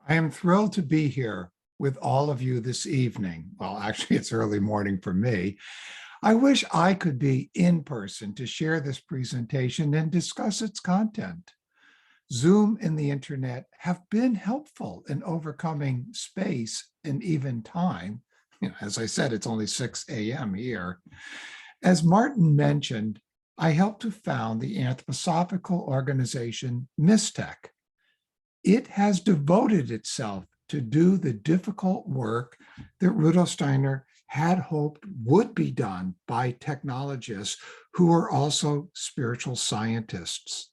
I am thrilled to be here with all of you this evening. Well, actually, it's early morning for me. I wish I could be in person to share this presentation and discuss its content. Zoom and the internet have been helpful in overcoming space and even time. As I said, it's only 6 a.m. here. As Martin mentioned, I helped to found the Anthroposophical organization MISTEC. It has devoted itself to do the difficult work that Rudolf Steiner had hoped would be done by technologists who are also spiritual scientists.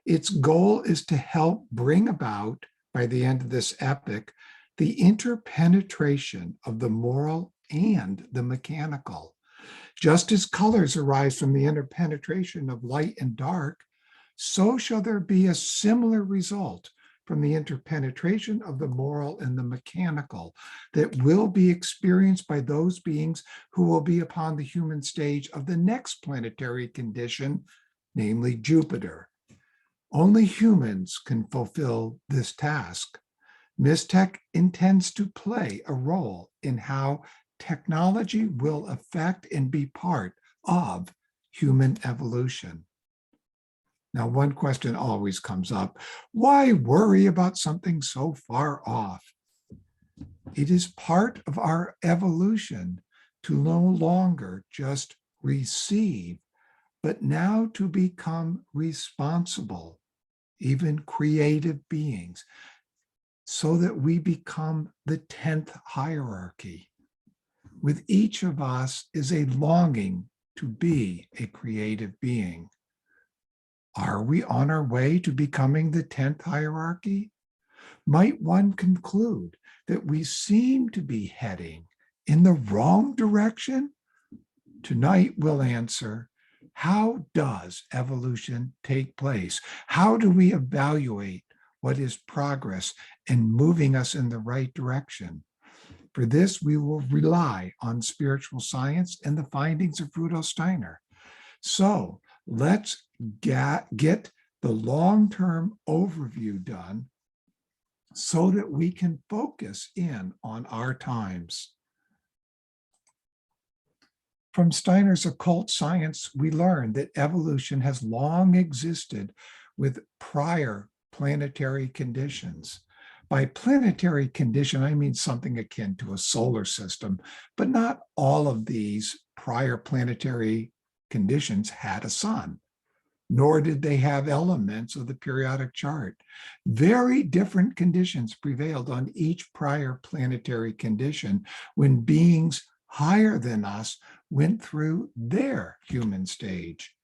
Its goal is to help bring about, by the end of this epic, the interpenetration of the moral and the mechanical. Just as colors arise from the interpenetration of light and dark, so shall there be a similar result from the interpenetration of the moral and the mechanical that will be experienced by those beings who will be upon the human stage of the next planetary condition, namely Jupiter. Only humans can fulfill this task. MISTEC intends to play a role in how technology will affect and be part of human evolution. Now, one question always comes up: why worry about something so far off? It is part of our evolution to no longer just receive, but now to become responsible, even creative beings, so that we become the 10th hierarchy. With each of us is a longing to be a creative being. Are we on our way to becoming the 10th hierarchy? Might one conclude that we seem to be heading in the wrong direction? Tonight we'll answer, how does evolution take place? How do we evaluate what is progress and moving us in the right direction? For this, we will rely on spiritual science and the findings of Rudolf Steiner. So let's get the long-term overview done so that we can focus in on our times. From Steiner's occult science, we learned that evolution has long existed with prior planetary conditions. By planetary condition, I mean something akin to a solar system, but not all of these prior planetary conditions had a sun, nor did they have elements of the periodic chart. Very different conditions prevailed on each prior planetary condition when beings higher than us went through their human stage.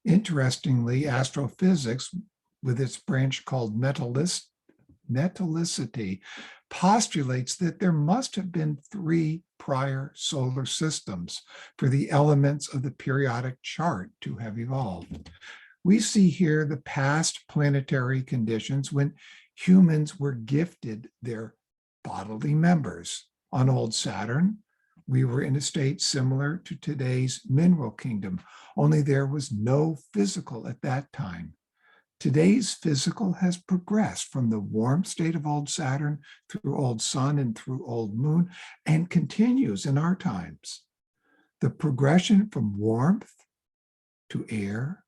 Interestingly, astrophysics, with its branch called metallicity, postulates that there must have been 3 prior solar systems for the elements of the periodic chart to have evolved. We see here the past planetary conditions when humans were gifted their bodily members. On old Saturn, we were in a state similar to today's mineral kingdom, only there was no physical at that time. Today's physical has progressed from the warm state of old Saturn through old Sun and through old Moon, and continues in our times. The progression from warmth to air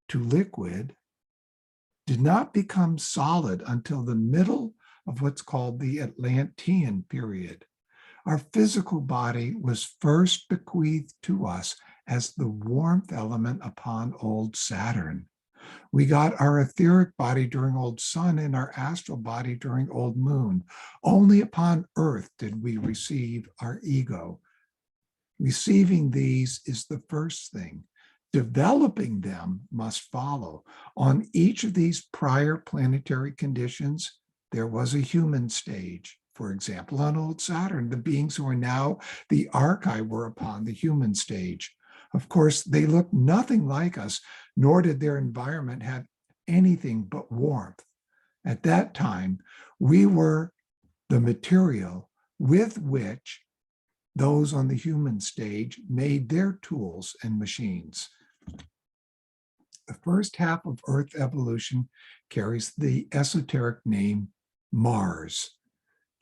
to liquid did not become solid until the middle of what's called the Atlantean period. Our physical body was first bequeathed to us as the warmth element upon old Saturn. We got our etheric body during old Sun and our astral body during old Moon. Only upon Earth did we receive our ego. Receiving these is the first thing. Developing them must follow. On each of these prior planetary conditions, there was a human stage. For example, on old Saturn, the beings who are now the archive were upon the human stage. Of course, they looked nothing like us, nor did their environment have anything but warmth. At that time, we were the material with which those on the human stage made their tools and machines. The first half of Earth evolution carries the esoteric name Mars.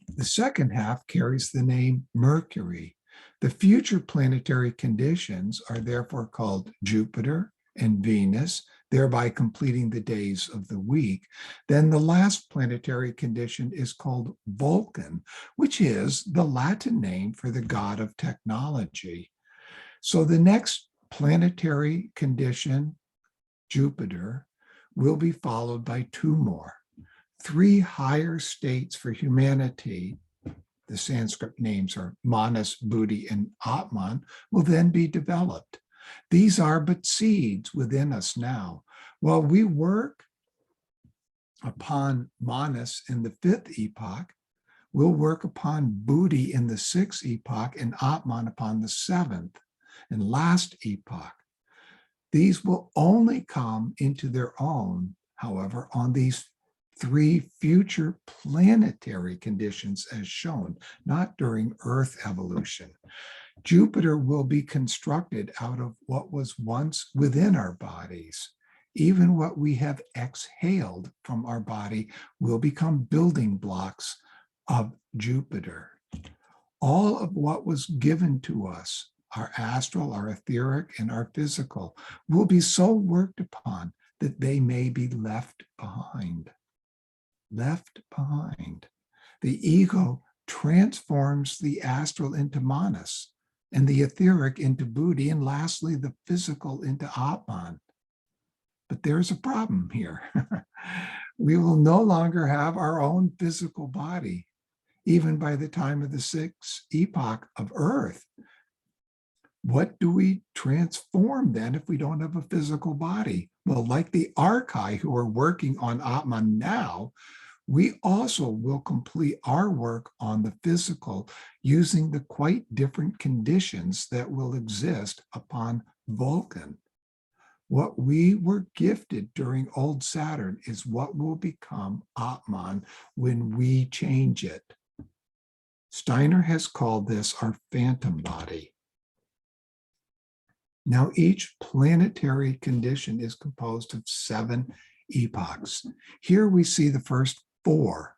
The second half carries the name Mercury. The future planetary conditions are therefore called Jupiter and Venus, thereby completing the days of the week. Then the last planetary condition is called Vulcan, which is the Latin name for the god of technology. So the next planetary condition, Jupiter, will be followed by two more. Three higher states for humanity, the Sanskrit names are Manas, Buddhi, and Atman, will then be developed. These are but seeds within us now. While we work upon Manas in the fifth epoch, we'll work upon Buddhi in the sixth epoch and Atman upon the seventh and last epoch. These will only come into their own, however, on these three future planetary conditions as shown, not during Earth evolution. Jupiter will be constructed out of what was once within our bodies. Even what we have exhaled from our body will become building blocks of Jupiter. All of what was given to us, our astral, our etheric, and our physical, will be so worked upon that they may be left behind. Left behind. The ego transforms the astral into Manas, and the etheric into Buddhi, and lastly, the physical into Atman. But there's a problem here. We will no longer have our own physical body, even by the time of the sixth epoch of Earth. What do we transform then if we don't have a physical body? Well, like the Archai who are working on Atman now, we also will complete our work on the physical using the quite different conditions that will exist upon Vulcan. What we were gifted during old Saturn is what will become Atman when we change it. Steiner has called this our phantom body. Now, each planetary condition is composed of 7 epochs. Here we see the first 4.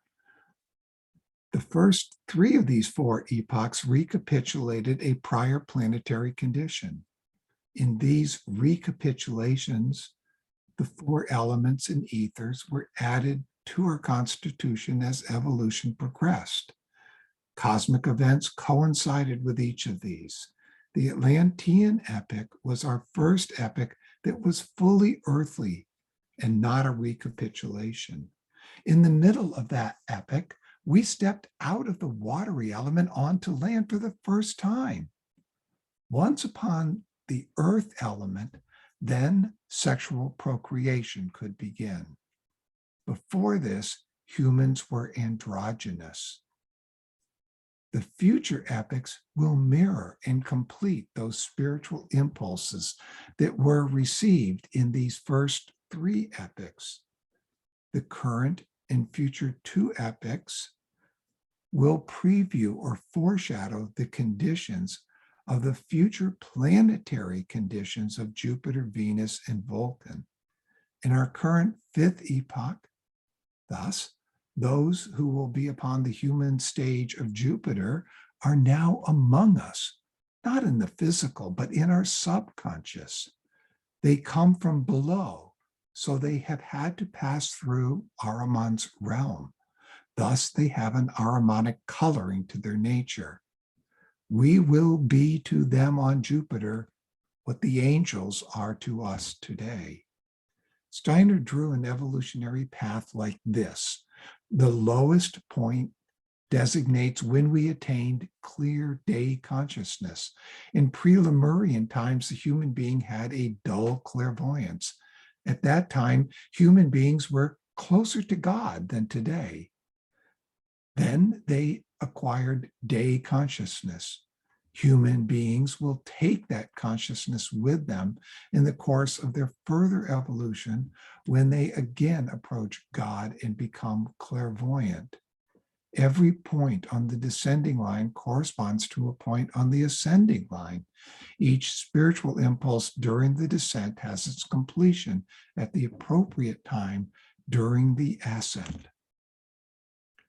The first 3 of these 4 epochs recapitulated a prior planetary condition. In these recapitulations, the 4 elements and ethers were added to our constitution as evolution progressed. Cosmic events coincided with each of these. The Atlantean epoch was our first epoch that was fully earthly and not a recapitulation. In the middle of that epoch, we stepped out of the watery element onto land for the first time. Once upon the earth element, then sexual procreation could begin. Before this, humans were androgynous. The future epochs will mirror and complete those spiritual impulses that were received in these first 3 epochs. The current and future 2 epochs will preview or foreshadow the conditions of the future planetary conditions of Jupiter, Venus, and Vulcan. In our current 5th epoch, thus, those who will be upon the human stage of Jupiter are now among us, not in the physical, but in our subconscious. They come from below, so they have had to pass through Ahriman's realm. Thus, they have an Ahrimanic coloring to their nature. We will be to them on Jupiter what the angels are to us today. Steiner drew an evolutionary path like this. The lowest point designates when we attained clear day consciousness. In pre-Lemurian times, the human being had a dull clairvoyance. At that time, human beings were closer to God than today. Then they acquired day consciousness. Human beings will take that consciousness with them in the course of their further evolution when they again approach God and become clairvoyant. Every point on the descending line corresponds to a point on the ascending line. Each spiritual impulse during the descent has its completion at the appropriate time during the ascent.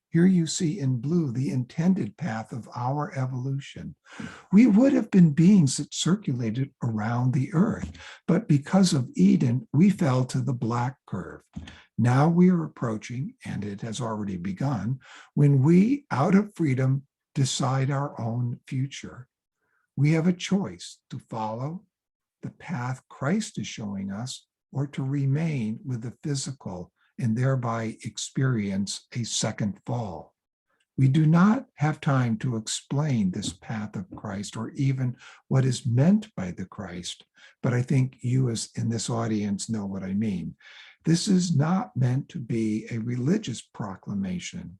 Here you see in blue the intended path of our evolution. We would have been beings that circulated around the earth, but because of Eden, we fell to the black curve. Now we are approaching, and it has already begun, when we, out of freedom, decide our own future. We have a choice to follow the path Christ is showing us or to remain with the physical and thereby experience a second fall. We do not have time to explain this path of Christ or even what is meant by the Christ, but I think you as in this audience know what I mean. This is not meant to be a religious proclamation.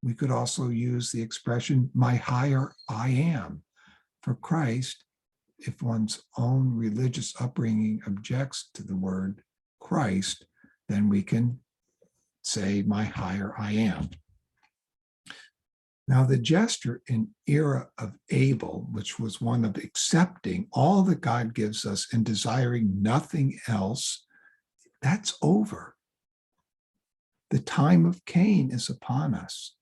We could also use the expression, my higher I am. For Christ, if one's own religious upbringing objects to the word Christ, then we can say, my higher I am. Now, the gesture in era of Abel, which was one of accepting all that God gives us and desiring nothing else, that's over. The time of Cain is upon us.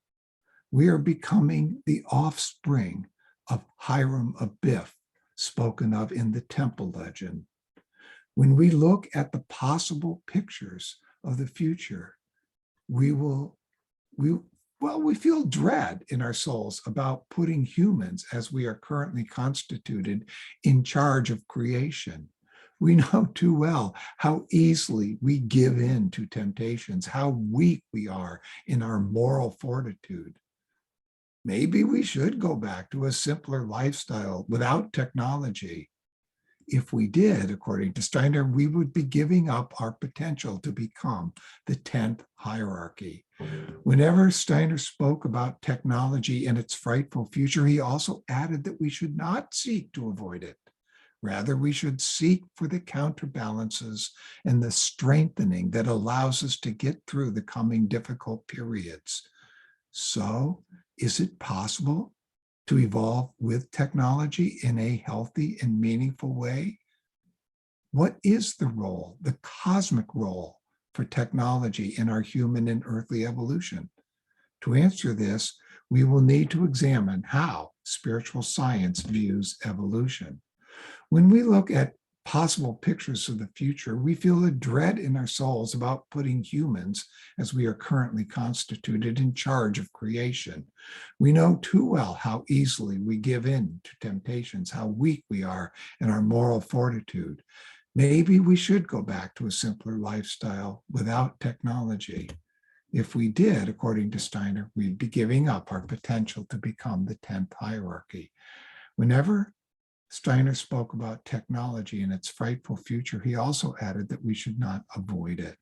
We are becoming the offspring of Hiram Abiff, spoken of in the temple legend. When we look at the possible pictures of the future, we feel dread in our souls about putting humans, as we are currently constituted, in charge of creation. We know too well how easily we give in to temptations, how weak we are in our moral fortitude. Maybe we should go back to a simpler lifestyle without technology. If we did, according to Steiner, we would be giving up our potential to become the 10th hierarchy. Whenever Steiner spoke about technology and its frightful future, he also added that we should not seek to avoid it. Rather, we should seek for the counterbalances and the strengthening that allows us to get through the coming difficult periods. So, is it possible to evolve with technology in a healthy and meaningful way? What is the role, the cosmic role for technology in our human and earthly evolution? To answer this, we will need to examine how spiritual science views evolution. When we look at possible pictures of the future, we feel a dread in our souls about putting humans, as we are currently constituted, in charge of creation. We know too well how easily we give in to temptations, how weak we are in our moral fortitude. Maybe we should go back to a simpler lifestyle without technology. If we did, according to Steiner, we'd be giving up our potential to become the 10th hierarchy. Whenever Steiner spoke about technology and its frightful future, he also added that we should not avoid it.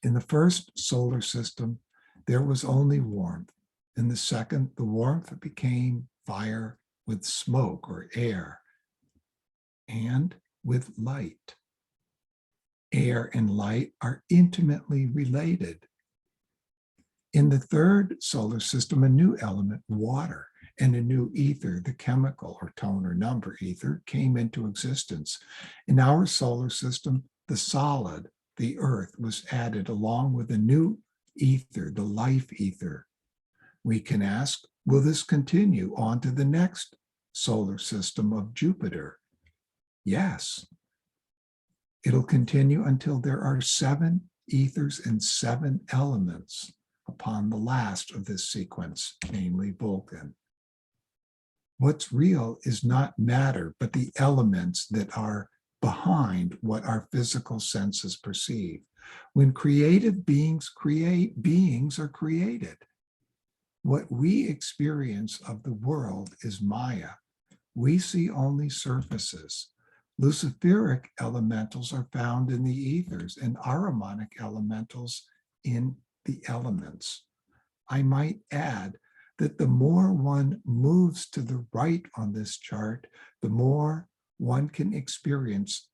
In the first solar system, there was only warmth. In the second, the warmth became fire with smoke or air and with light. Air and light are intimately related. In the third solar system, a new element, water, and a new ether, the chemical or tone or number ether, came into existence. In our solar system, the solid, the earth, was added along with a new ether, the life ether. We can ask, will this continue on to the next solar system of Jupiter? Yes. It'll continue until there are 7 ethers and 7 elements upon the last of this sequence, namely Vulcan. What's real is not matter, but the elements that are behind what our physical senses perceive. When creative beings create, beings are created. What we experience of the world is Maya. We see only surfaces. Luciferic elementals are found in the ethers and Ahrimanic elementals in the elements. I might add that the more one moves to the right on this chart, the more one can experience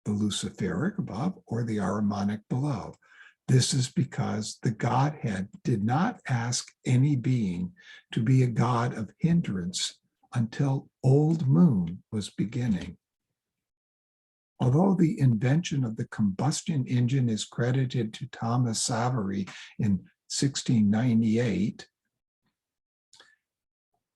the Luciferic above or the Ahrimanic below. This is because the Godhead did not ask any being to be a God of hindrance until Old Moon was beginning. Although the invention of the combustion engine is credited to Thomas Savery in 1698,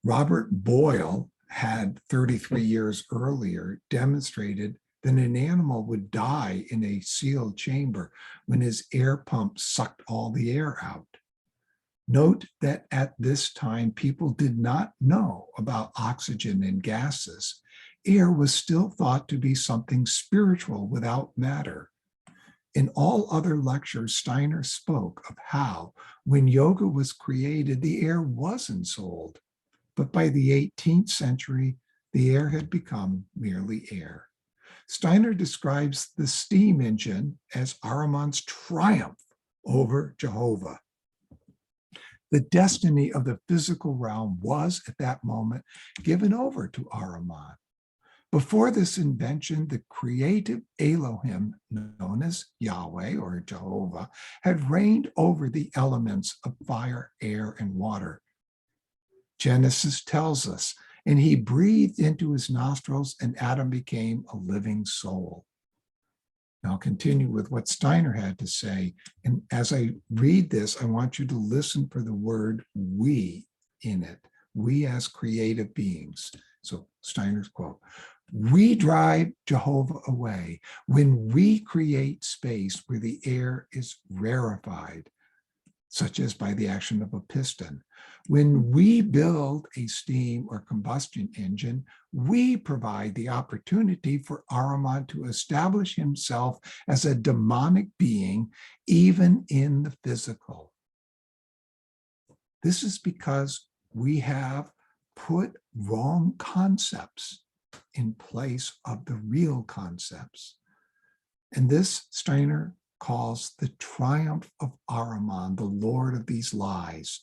Robert Boyle had 33 years earlier demonstrated that an animal would die in a sealed chamber when his air pump sucked all the air out. Note that at this time, people did not know about oxygen and gases. Air was still thought to be something spiritual without matter. In all other lectures, Steiner spoke of how, when yoga was created, the air wasn't sold. But by the 18th century, the air had become merely air. Steiner describes the steam engine as Ahriman's triumph over Jehovah. The destiny of the physical realm was, at that moment, given over to Ahriman. Before this invention, the creative Elohim, known as Yahweh or Jehovah, had reigned over the elements of fire, air, and water. Genesis tells us, and he breathed into his nostrils, and Adam became a living soul. Now I'll continue with what Steiner had to say. And as I read this, I want you to listen for the word we in it, we as creative beings. So Steiner's quote, we drive Jehovah away when we create space where the air is rarefied, such as by the action of a piston. When we build a steam or combustion engine, we provide the opportunity for Ahriman to establish himself as a demonic being, even in the physical. This is because we have put wrong concepts in place of the real concepts. And this Steiner calls the triumph of Ahriman, the lord of these lies.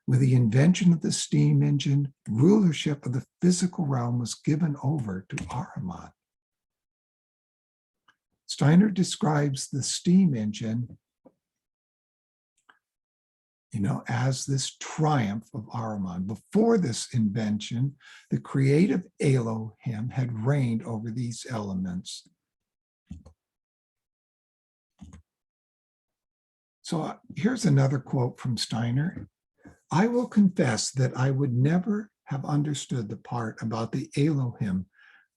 With the invention of the steam engine, rulership of the physical realm was given over to Ahriman. Steiner describes the steam engine, as this triumph of Ahriman. Before this invention, the creative Elohim had reigned over these elements. So here's another quote from Steiner. I will confess that I would never have understood the part about the Elohim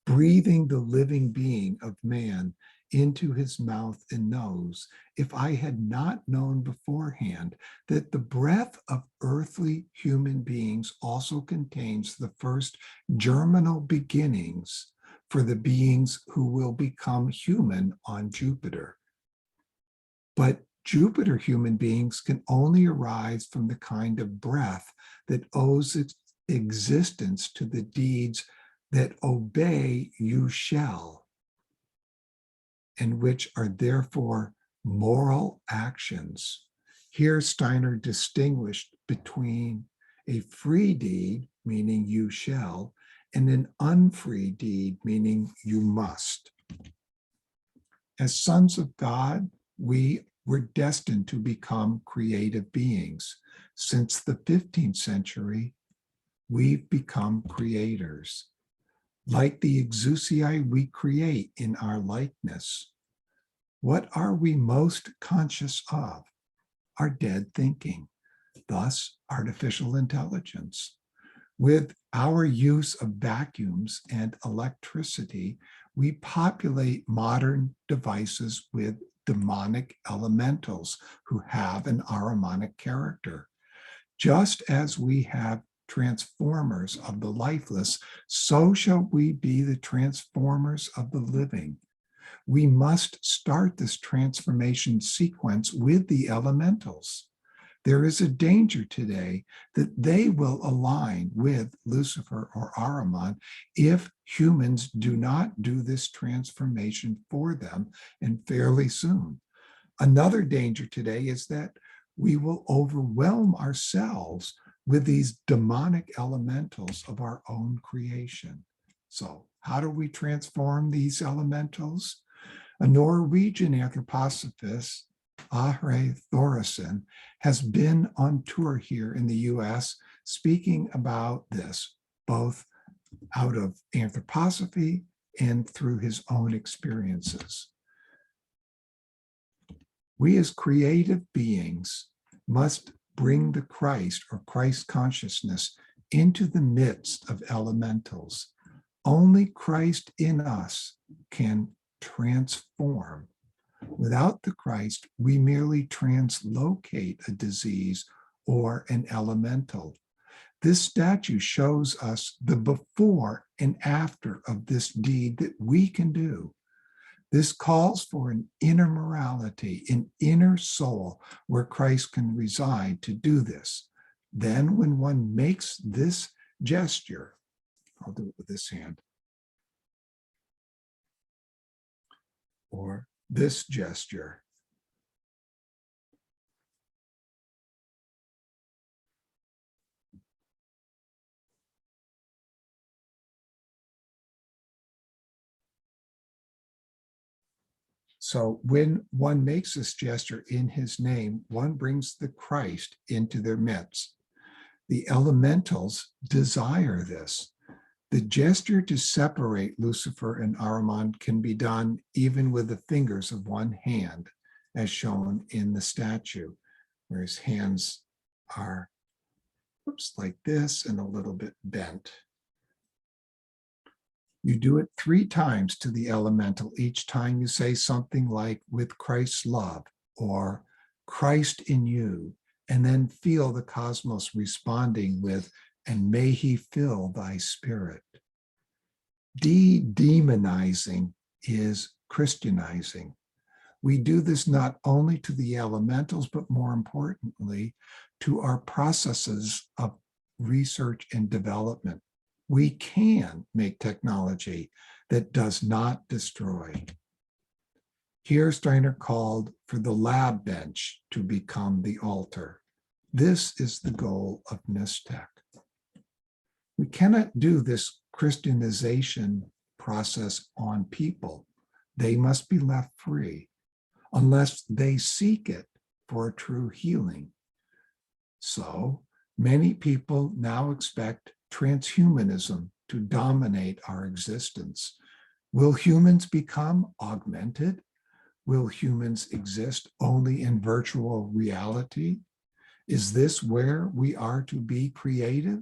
breathing the living being of man into his mouth and nose if I had not known beforehand that the breath of earthly human beings also contains the first germinal beginnings for the beings who will become human on Jupiter. But Jupiter human beings can only arise from the kind of breath that owes its existence to the deeds that obey you shall, and which are therefore moral actions. Here Steiner distinguished between a free deed, meaning you shall, and an unfree deed, meaning you must. As sons of God, we were destined to become creative beings. Since the 15th century, we've become creators. Like the exousiae, we create in our likeness. What are we most conscious of? Our dead thinking, thus artificial intelligence. With our use of vacuums and electricity, we populate modern devices with demonic elementals who have an Ahrimanic character. Just as we have transformers of the lifeless, so shall we be the transformers of the living. We must start this transformation sequence with the elementals. There is a danger today that they will align with Lucifer or Ahriman if humans do not do this transformation for them, and fairly soon. Another danger today is that we will overwhelm ourselves with these demonic elementals of our own creation. So how do we transform these elementals? A Norwegian anthroposophist, Ahre Thorason, has been on tour here in the US speaking about this, both out of anthroposophy and through his own experiences. We as creative beings must bring the Christ or Christ consciousness into the midst of elementals. Only Christ in us can transform. Without the Christ, we merely translocate a disease or an elemental. This statue shows us the before and after of this deed that we can do. This calls for an inner morality, an inner soul where Christ can reside to do this. Then when one makes this gesture, I'll do it with this hand, or this gesture, so when one makes this gesture in his name, one brings the Christ into their midst. The elementals desire this. The gesture to separate Lucifer and Ahriman can be done even with the fingers of one hand, as shown in the statue, where his hands are like this and a little bit bent. You do it 3 times to the elemental. Each time you say something like, with Christ's love, or Christ in you, and then feel the cosmos responding with, and may he fill thy spirit. De-demonizing is Christianizing. We do this not only to the elementals, but more importantly, to our processes of research and development. We can make technology that does not destroy. Here, Steiner called for the lab bench to become the altar. This is the goal of NISTech. We cannot do this Christianization process on people. They must be left free unless they seek it for a true healing. So many people now expect transhumanism to dominate our existence. Will humans become augmented? Will humans exist only in virtual reality? Is this where we are to be creative?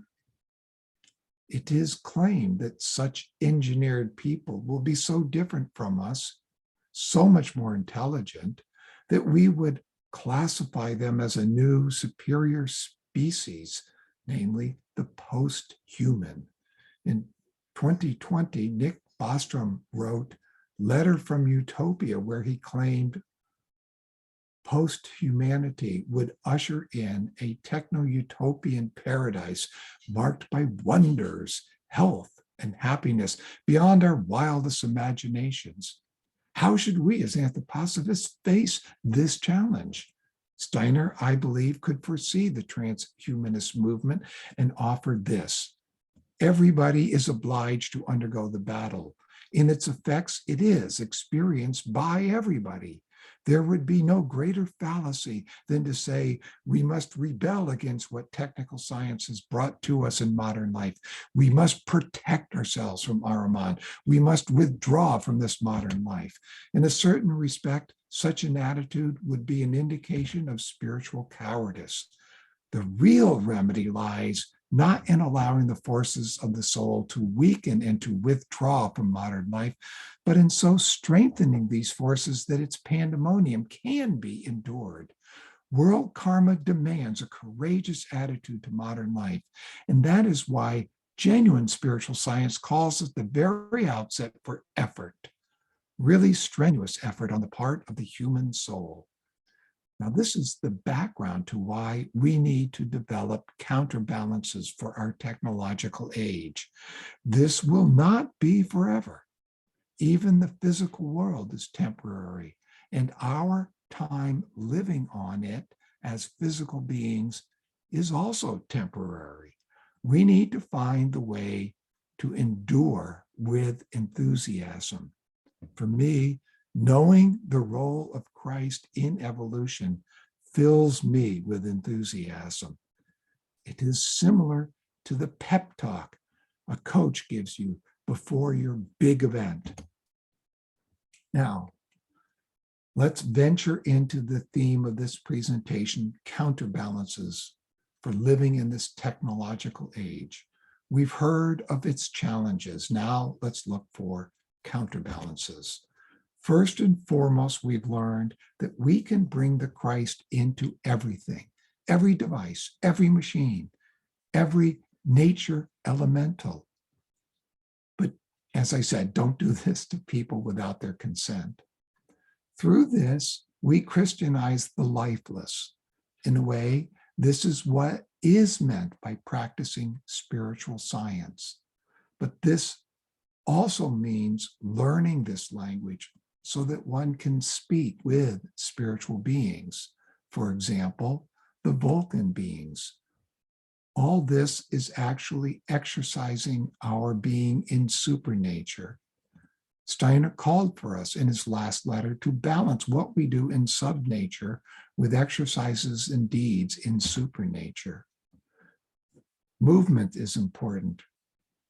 It is claimed that such engineered people will be so different from us, so much more intelligent, that we would classify them as a new superior species, namely the post-human. In 2020, Nick Bostrom wrote Letter from Utopia, where he claimed post-humanity would usher in a techno-utopian paradise marked by wonders, health, and happiness beyond our wildest imaginations. How should we as anthroposophists face this challenge? Steiner, I believe, could foresee the transhumanist movement and offered this. Everybody is obliged to undergo the battle. In its effects, it is experienced by everybody. There would be no greater fallacy than to say we must rebel against what technical science has brought to us in modern life. We must protect ourselves from Ahriman. We must withdraw from this modern life. In a certain respect, such an attitude would be an indication of spiritual cowardice. The real remedy lies not in allowing the forces of the soul to weaken and to withdraw from modern life, but in so strengthening these forces that its pandemonium can be endured. World karma demands a courageous attitude to modern life, and that is why genuine spiritual science calls at the very outset for effort, really strenuous effort on the part of the human soul. Now, this is the background to why we need to develop counterbalances for our technological age. This will not be forever. Even the physical world is temporary, and our time living on it as physical beings is also temporary. We need to find the way to endure with enthusiasm. For me, knowing the role of Christ in evolution fills me with enthusiasm. It is similar to the pep talk a coach gives you before your big event. Now, let's venture into the theme of this presentation, counterbalances for living in this technological age. We've heard of its challenges. Now let's look for counterbalances. First and foremost, we've learned that we can bring the Christ into everything, every device, every machine, every nature elemental. But as I said, don't do this to people without their consent. Through this, we Christianize the lifeless. In a way, this is what is meant by practicing spiritual science. But this also means learning this language so that one can speak with spiritual beings. For example, the Vulcan beings. All this is actually exercising our being in supernature. Steiner called for us in his last letter to balance what we do in subnature with exercises and deeds in supernature. Movement is important,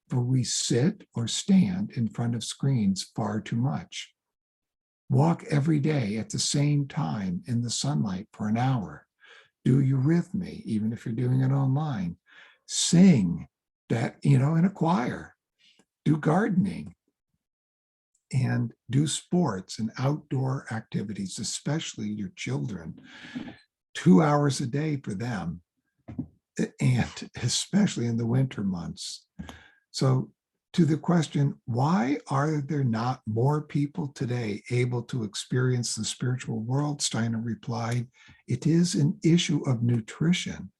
for we sit or stand in front of screens far too much. Walk every day at the same time in the sunlight for an hour. Do eurythmy, even if you're doing it online. Sing that, in a choir. Do gardening. And do sports and outdoor activities, especially your children. 2 hours a day for them, and especially in the winter months. So to the question, why are there not more people today able to experience the spiritual world? Steiner replied, it is an issue of nutrition.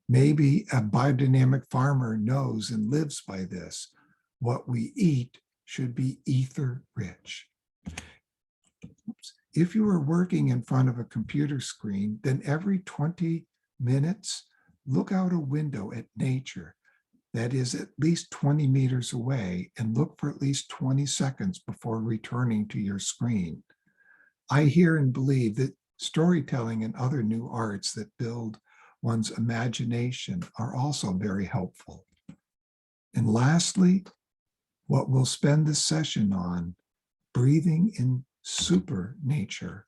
Maybe a biodynamic farmer knows and lives by this. What we eat should be ether rich. If you are working in front of a computer screen, then every 20 minutes, look out a window at nature that is at least 20 meters away and look for at least 20 seconds before returning to your screen. I hear and believe that storytelling and other new arts that build one's imagination are also very helpful. And lastly, what we'll spend this session on, breathing in supernature.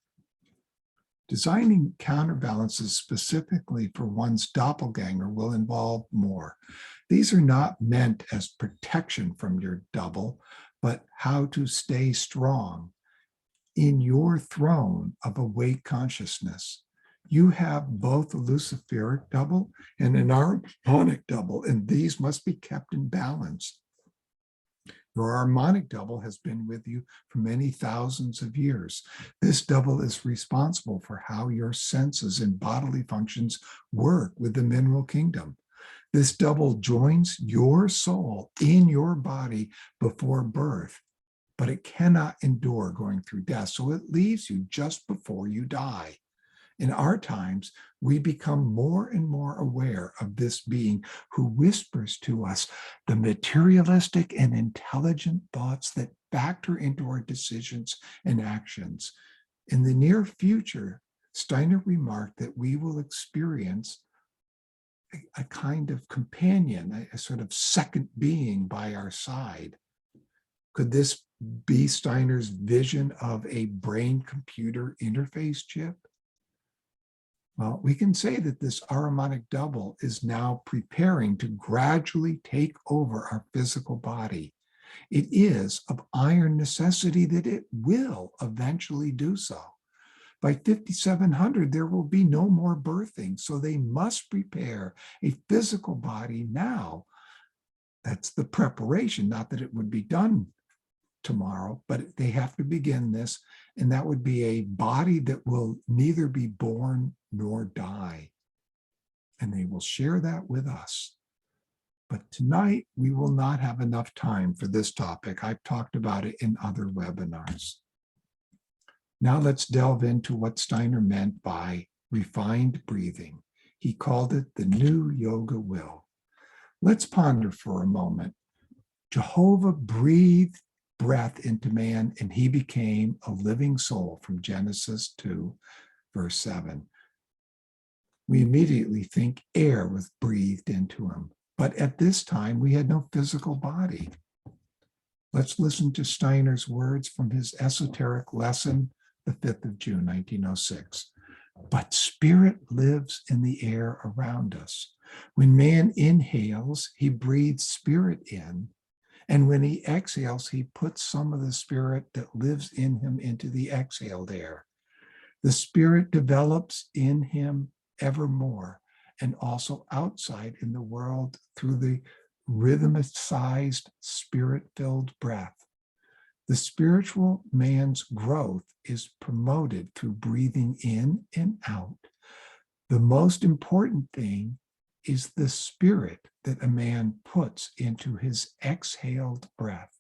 Designing counterbalances specifically for one's doppelganger will involve more. These are not meant as protection from your double, but how to stay strong in your throne of awake consciousness. You have both a luciferic double and an harmonic double, and these must be kept in balance. Your harmonic double has been with you for many thousands of years. This double is responsible for how your senses and bodily functions work with the mineral kingdom. This double joins your soul in your body before birth, but it cannot endure going through death, so it leaves you just before you die. In our times, we become more and more aware of this being who whispers to us the materialistic and intelligent thoughts that factor into our decisions and actions. In the near future, Steiner remarked that we will experience a kind of companion, a sort of second being by our side. Could this be Steiner's vision of a brain-computer interface chip? Well, we can say that this harmonic double is now preparing to gradually take over our physical body. It is of iron necessity that it will eventually do so. By 5700, there will be no more birthing, so they must prepare a physical body now. That's the preparation, not that it would be done tomorrow, but they have to begin this, and that would be a body that will neither be born nor die. And they will share that with us. But tonight, we will not have enough time for this topic. I've talked about it in other webinars. Now let's delve into what Steiner meant by refined breathing. He called it the new yoga will. Let's ponder for a moment. Jehovah breathed breath into man, and he became a living soul from Genesis 2, verse 7. We immediately think air was breathed into him, but at this time we had no physical body. Let's listen to Steiner's words from his esoteric lesson, the 5th of June, 1906. But spirit lives in the air around us. When man inhales, he breathes spirit in. And when he exhales, he puts some of the spirit that lives in him into the exhaled air. The spirit develops in him evermore and also outside in the world through the rhythmicized, spirit-filled breath. The spiritual man's growth is promoted through breathing in and out. The most important thing is the spirit that a man puts into his exhaled breath.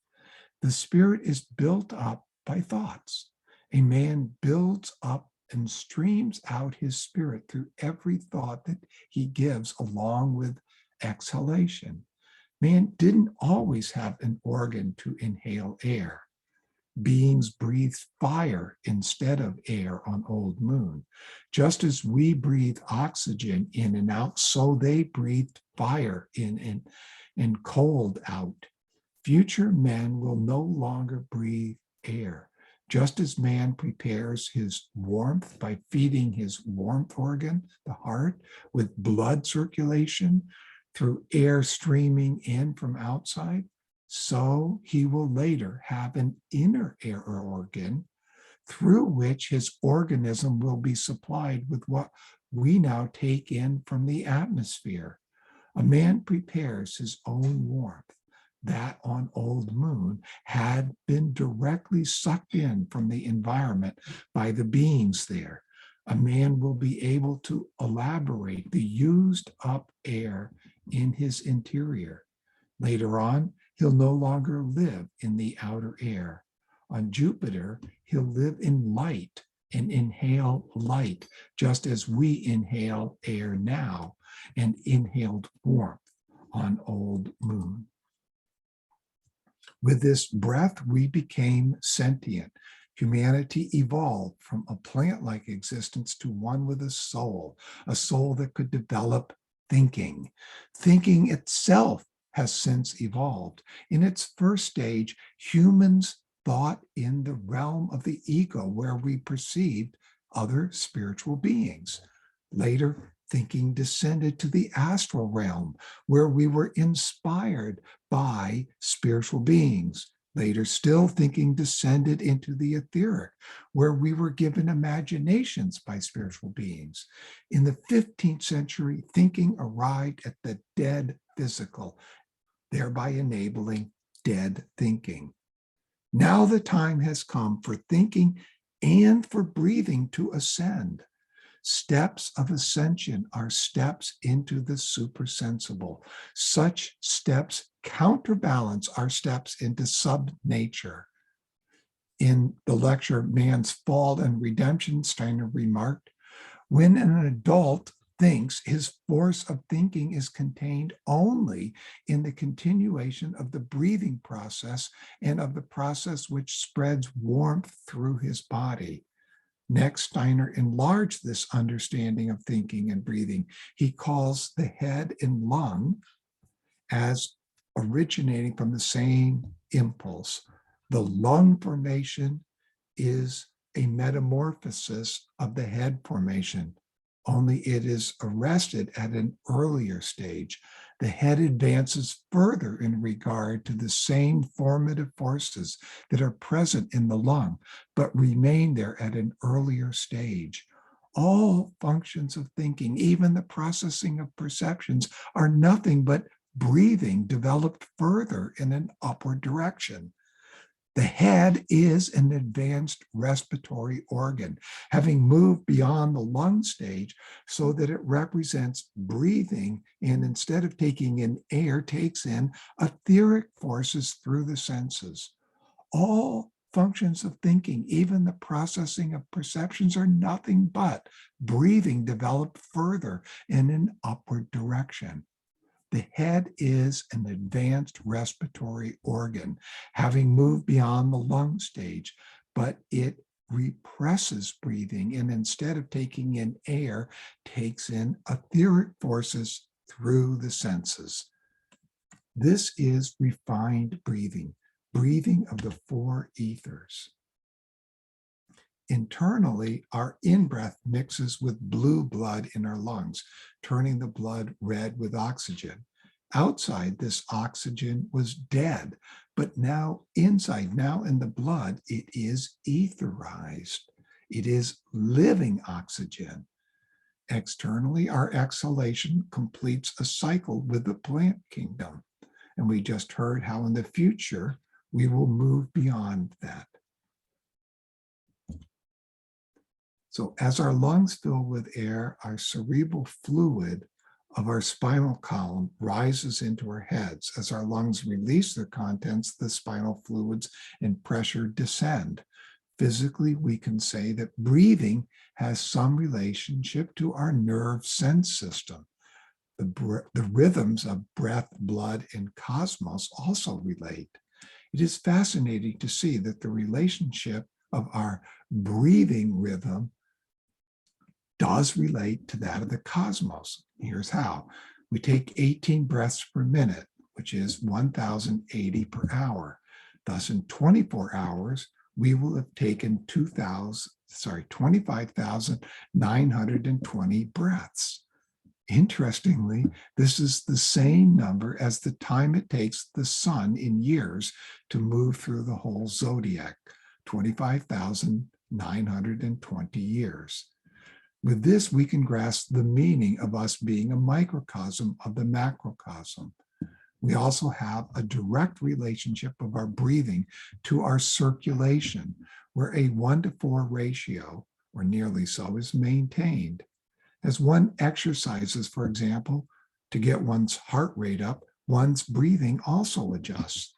The spirit is built up by thoughts. A man builds up and streams out his spirit through every thought that he gives along with exhalation. Man didn't always have an organ to inhale air. Beings breathed fire instead of air on Old Moon. Just as we breathe oxygen in and out, so they breathed fire in and cold out. Future men will no longer breathe air. Just as man prepares his warmth by feeding his warmth organ, the heart, with blood circulation through air streaming in from outside, so he will later have an inner air organ through which his organism will be supplied with what we now take in from the atmosphere. A man prepares his own warmth. That on Old Moon had been directly sucked in from the environment by the beings there. A man will be able to elaborate the used up air in his interior. Later on, he'll no longer live in the outer air. On Jupiter, he'll live in light and inhale light, just as we inhale air now and inhaled warmth on Old Moon. With this breath, we became sentient. Humanity evolved from a plant-like existence to one with a soul that could develop thinking. Thinking itself has since evolved. In its first stage, humans thought in the realm of the ego, where we perceived other spiritual beings. Later, thinking descended to the astral realm, where we were inspired by spiritual beings. Later still, thinking descended into the etheric, where we were given imaginations by spiritual beings. In the 15th century, thinking arrived at the dead physical, thereby enabling dead thinking. Now the time has come for thinking and for breathing to ascend. Steps of ascension are steps into the supersensible. Such steps counterbalance our steps into sub-nature. In the lecture, Man's Fall and Redemption, Steiner remarked, when an adult thinks, his force of thinking is contained only in the continuation of the breathing process and of the process which spreads warmth through his body. Next, Steiner enlarged this understanding of thinking and breathing. He calls the head and lung as originating from the same impulse. The lung formation is a metamorphosis of the head formation, only it is arrested at an earlier stage. The head advances further in regard to the same formative forces that are present in the lung, but remain there at an earlier stage. All functions of thinking, even the processing of perceptions, are nothing but breathing developed further in an upward direction. The head is an advanced respiratory organ, having moved beyond the lung stage so that it represents breathing, and instead of taking in air, takes in etheric forces through the senses. All functions of thinking, even the processing of perceptions, are nothing but breathing developed further in an upward direction. The head is an advanced respiratory organ, having moved beyond the lung stage, but it represses breathing, and instead of taking in air, takes in etheric forces through the senses. This is refined breathing. breathing of the four ethers. Internally, our in-breath mixes with blue blood in our lungs, turning the blood red with oxygen. Outside, this oxygen was dead, but now inside, now in the blood, it is etherized. It is living oxygen. Externally, our exhalation completes a cycle with the plant kingdom. And we just heard how in the future, we will move beyond that. So as our lungs fill with air, our cerebral fluid of our spinal column rises into our heads. As our lungs release their contents, the spinal fluids and pressure descend. Physically, we can say that breathing has some relationship to our nerve sense system. The rhythms of breath, blood, and cosmos also relate. It is fascinating to see that the relationship of our breathing rhythm does relate to that of the cosmos. Here's how. We take 18 breaths per minute, which is 1,080 per hour. Thus, in 24 hours, we will have taken 25,920 breaths. Interestingly, this is the same number as the time it takes the sun in years to move through the whole zodiac, 25,920 years. With this, we can grasp the meaning of us being a microcosm of the macrocosm. We also have a direct relationship of our breathing to our circulation, where a 1-to-4 ratio, or nearly so, is maintained. As one exercises, for example, to get one's heart rate up, one's breathing also adjusts.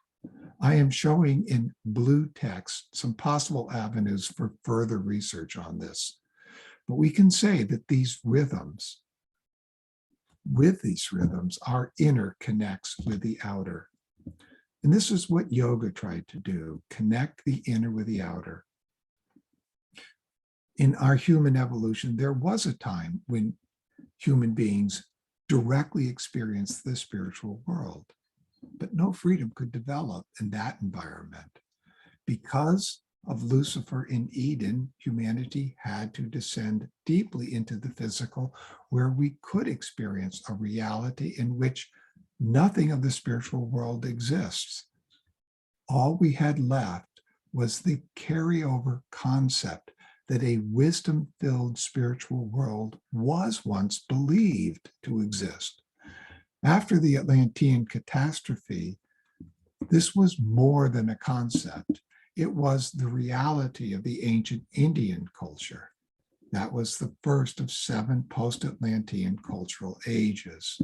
I am showing in blue text some possible avenues for further research on this. But we can say that with these rhythms, our inner connects with the outer. And this is what yoga tried to do, connect the inner with the outer. In our human evolution, there was a time when human beings directly experienced the spiritual world, but no freedom could develop in that environment. Because of Lucifer in Eden, humanity had to descend deeply into the physical, where we could experience a reality in which nothing of the spiritual world exists. All we had left was the carryover concept that a wisdom-filled spiritual world was once believed to exist. After the Atlantean catastrophe, this was more than a concept. It was the reality of the ancient Indian culture. That was the first of 7 post-Atlantean cultural ages.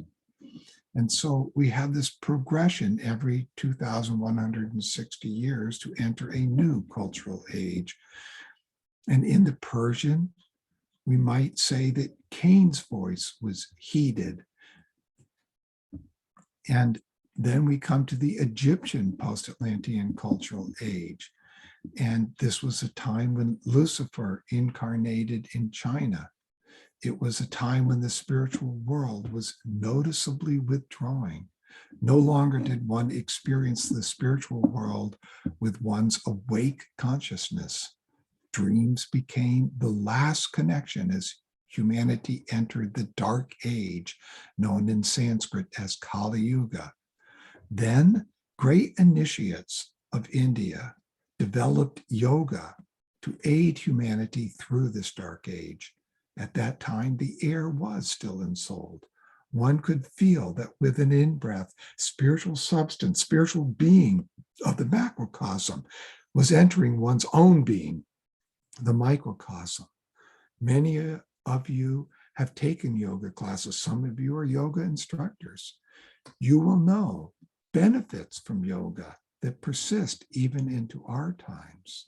And so we have this progression every 2,160 years to enter a new cultural age. And in the Persian, we might say that Cain's voice was heeded. And then we come to the Egyptian post-Atlantean cultural age. And this was a time when Lucifer incarnated in China. It was a time when the spiritual world was noticeably withdrawing. No longer did one experience the spiritual world with one's awake consciousness. Dreams became the last connection as humanity entered the dark age, known in Sanskrit as Kali Yuga. Then great initiates of India developed yoga to aid humanity through this dark age. At that time, the air was still ensouled. One could feel that with an in-breath, spiritual substance, spiritual being of the macrocosm was entering one's own being, the microcosm. Many of you have taken yoga classes. Some of you are yoga instructors. You will know benefits from yoga that persist even into our times.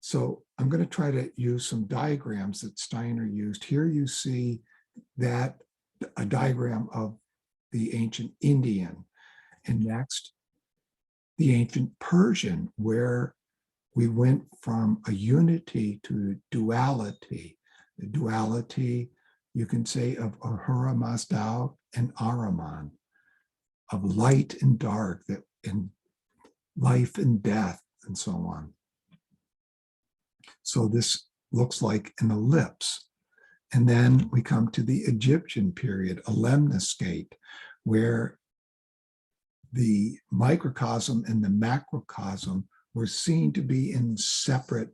So I'm going to try to use some diagrams that Steiner used. Here you see that a diagram of the ancient Indian, and next the ancient Persian, where we went from a unity to duality. The duality, you can say, of Ahura Mazda and Ahriman, of light and dark, that and life and death, and so on. So this looks like an ellipse. And then we come to the Egyptian period, a lemniscate, where the microcosm and the macrocosm were seen to be in separate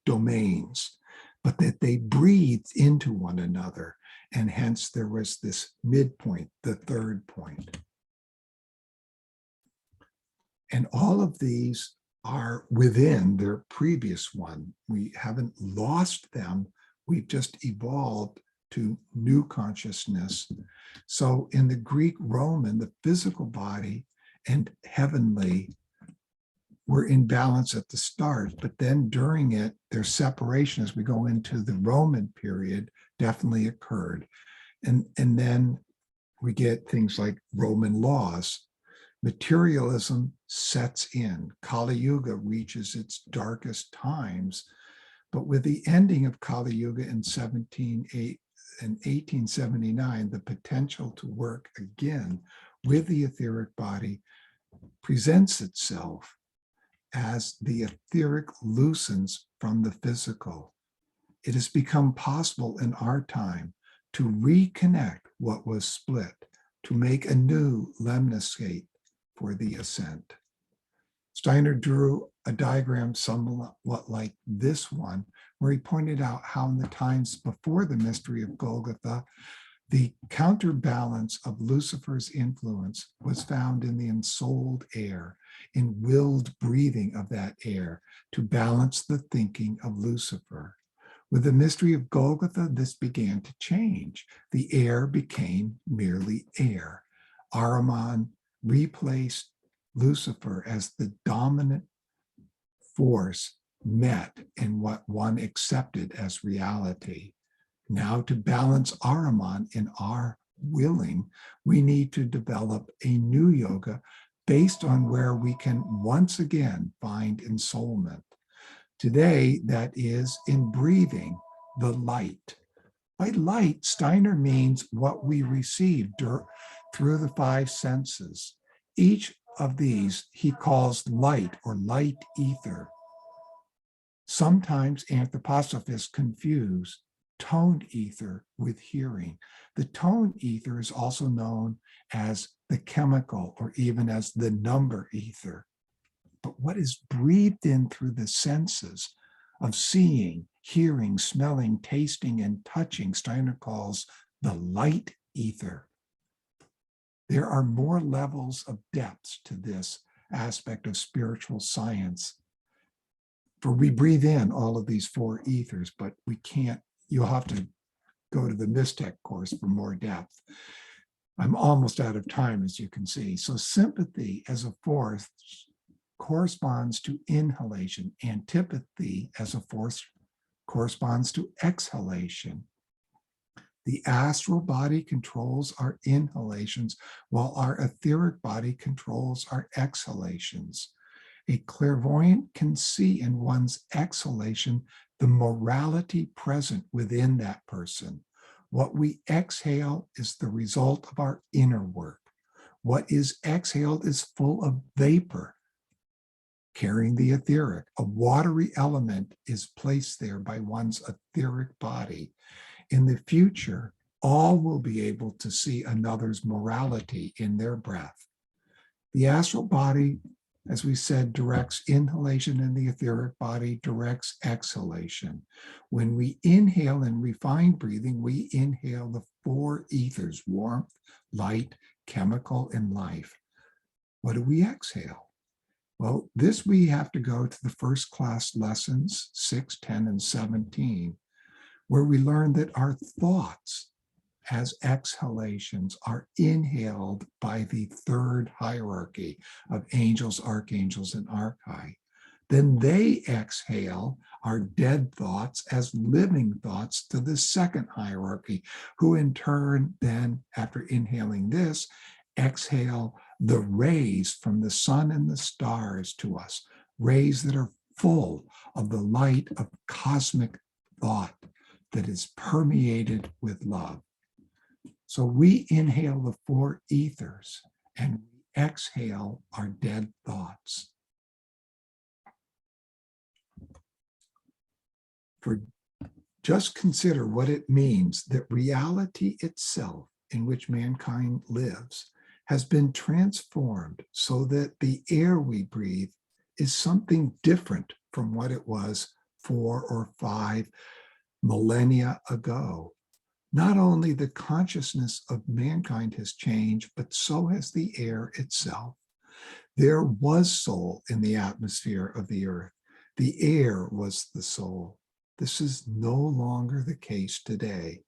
domains, but that they breathed into one another. And hence there was this midpoint, the third point. And all of these are within their previous one. We haven't lost them. We've just evolved to new consciousness. So in the Greek Roman, the physical body and heavenly were in balance at the start, but then during it, their separation as we go into the Roman period definitely occurred. And then we get things like Roman laws. Materialism sets in. Kali Yuga reaches its darkest times, but with the ending of Kali Yuga in 1879, the potential to work again with the etheric body presents itself as the etheric loosens from the physical. It has become possible in our time to reconnect what was split, to make a new lemniscate for the ascent. Steiner drew a diagram somewhat like this one, where he pointed out how in the times before the mystery of Golgotha, the counterbalance of Lucifer's influence was found in the ensouled air, in willed breathing of that air to balance the thinking of Lucifer. With the mystery of Golgotha, this began to change. The air became merely air. Ahriman replaced Lucifer as the dominant force met in what one accepted as reality. Now, to balance Ahriman in our willing, we need to develop a new yoga based on where we can once again find ensoulment. Today, that is in breathing the light. By light, Steiner means what we receive through the five senses. Each of these he calls light or light ether. Sometimes anthroposophists confuse tone ether with hearing. The tone ether is also known as the chemical or even as the number ether. But what is breathed in through the senses of seeing, hearing, smelling, tasting, and touching, Steiner calls the light ether. There are more levels of depths to this aspect of spiritual science. For we breathe in all of these four ethers, but we can't, you'll have to go to the Mystech course for more depth. I'm almost out of time, as you can see. So sympathy as a fourth corresponds to inhalation. Antipathy as a fourth corresponds to exhalation. The astral body controls our inhalations, while our etheric body controls our exhalations. A clairvoyant can see in one's exhalation the morality present within that person. What we exhale is the result of our inner work. What is exhaled is full of vapor, carrying the etheric. A watery element is placed there by one's etheric body. In the future, all will be able to see another's morality in their breath. The astral body, as we said, directs inhalation, and the etheric body directs exhalation. When we inhale in refined breathing, we inhale the four ethers: warmth, light, chemical, and life. What do we exhale? Well, this we have to go to the first class lessons, 6, 10, and 17, where we learn that our thoughts as exhalations are inhaled by the third hierarchy of angels, archangels, and archai. Then they exhale our dead thoughts as living thoughts to the second hierarchy, who in turn then, after inhaling this, exhale the rays from the sun and the stars to us, rays that are full of the light of cosmic thought that is permeated with love. So we inhale the four ethers and we exhale our dead thoughts. For just consider what it means that reality itself in which mankind lives has been transformed so that the air we breathe is something different from what it was 4 or 5 millennia ago. Not only the consciousness of mankind has changed, but so has the air itself. There was soul in the atmosphere of the earth. The air was the soul. This is no longer the case today.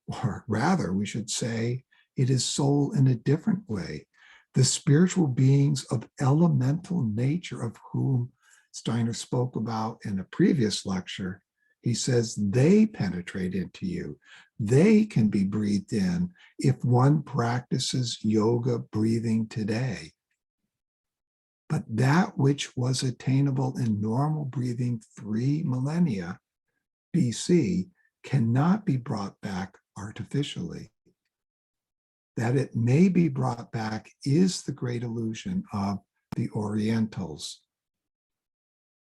Or rather, we should say, it is soul in a different way. The spiritual beings of elemental nature, of whom Steiner spoke about in a previous lecture, he says they penetrate into you. They can be breathed in if one practices yoga breathing today. But that which was attainable in normal breathing 3 millennia BC cannot be brought back artificially. That it may be brought back is the great illusion of the Orientals.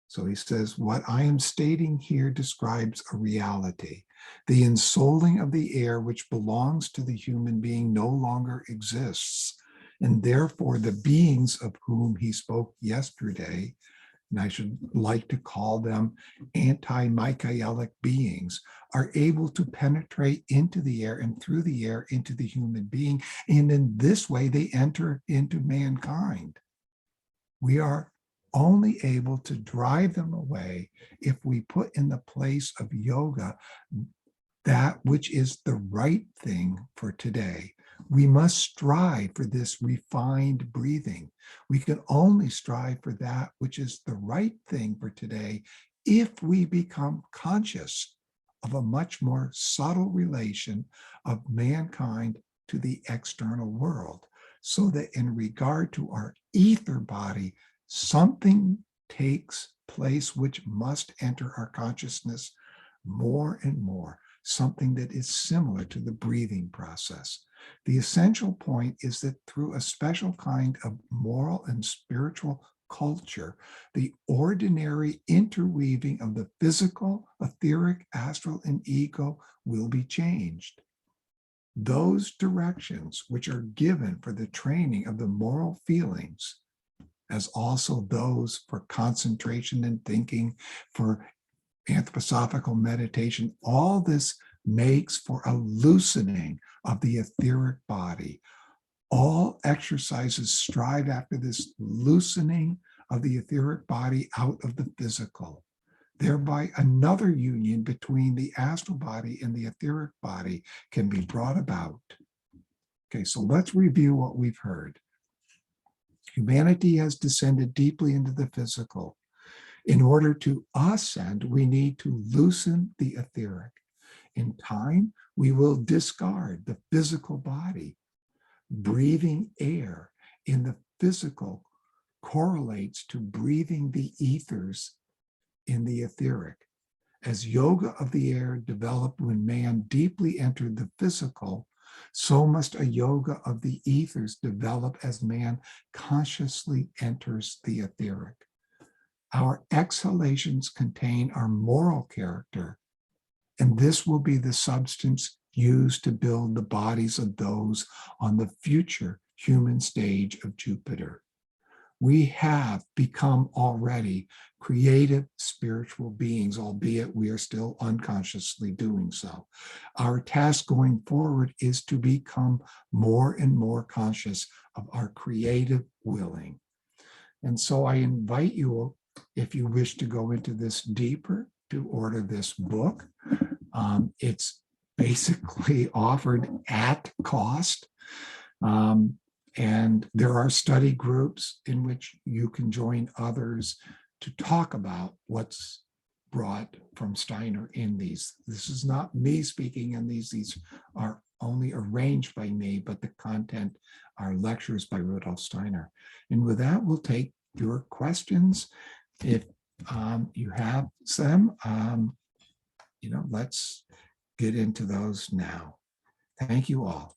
So he says, what I am stating here describes a reality. The ensouling of the air which belongs to the human being no longer exists. And therefore, the beings of whom he spoke yesterday, and I should like to call them anti-Michaelic beings, are able to penetrate into the air and through the air into the human being. And in this way, they enter into mankind. We are only able to drive them away if we put in the place of yoga that which is the right thing for today. We must strive for this refined breathing. We can only strive for that which is the right thing for today if we become conscious of a much more subtle relation of mankind to the external world, so that in regard to our ether body, something takes place which must enter our consciousness more and more, something that is similar to the breathing process. The essential point is that through a special kind of moral and spiritual culture, the ordinary interweaving of the physical, etheric, astral, and ego will be changed. Those directions which are given for the training of the moral feelings, as also those for concentration and thinking, for anthroposophical meditation, all this makes for a loosening of the etheric body. All exercises strive after this loosening of the etheric body out of the physical. Thereby, another union between the astral body and the etheric body can be brought about. Okay, so let's review what we've heard. Humanity has descended deeply into the physical. In order to ascend, we need to loosen the etheric. In time, we will discard the physical body. Breathing air in the physical correlates to breathing the ethers in the etheric. As yoga of the air developed when man deeply entered the physical, so must a yoga of the ethers develop as man consciously enters the etheric. Our exhalations contain our moral character, and this will be the substance used to build the bodies of those on the future human stage of Jupiter. We have become already creative spiritual beings, albeit we are still unconsciously doing so. Our task going forward is to become more and more conscious of our creative willing. And so I invite you, if you wish to go into this deeper, to order this book. It's basically offered at cost. And there are study groups in which you can join others to talk about what's brought from Steiner in these. This is not me speaking in these. These are only arranged by me, but the content are lectures by Rudolf Steiner. And with that, we'll take your questions. If you have them, let's get into those now. Thank you all.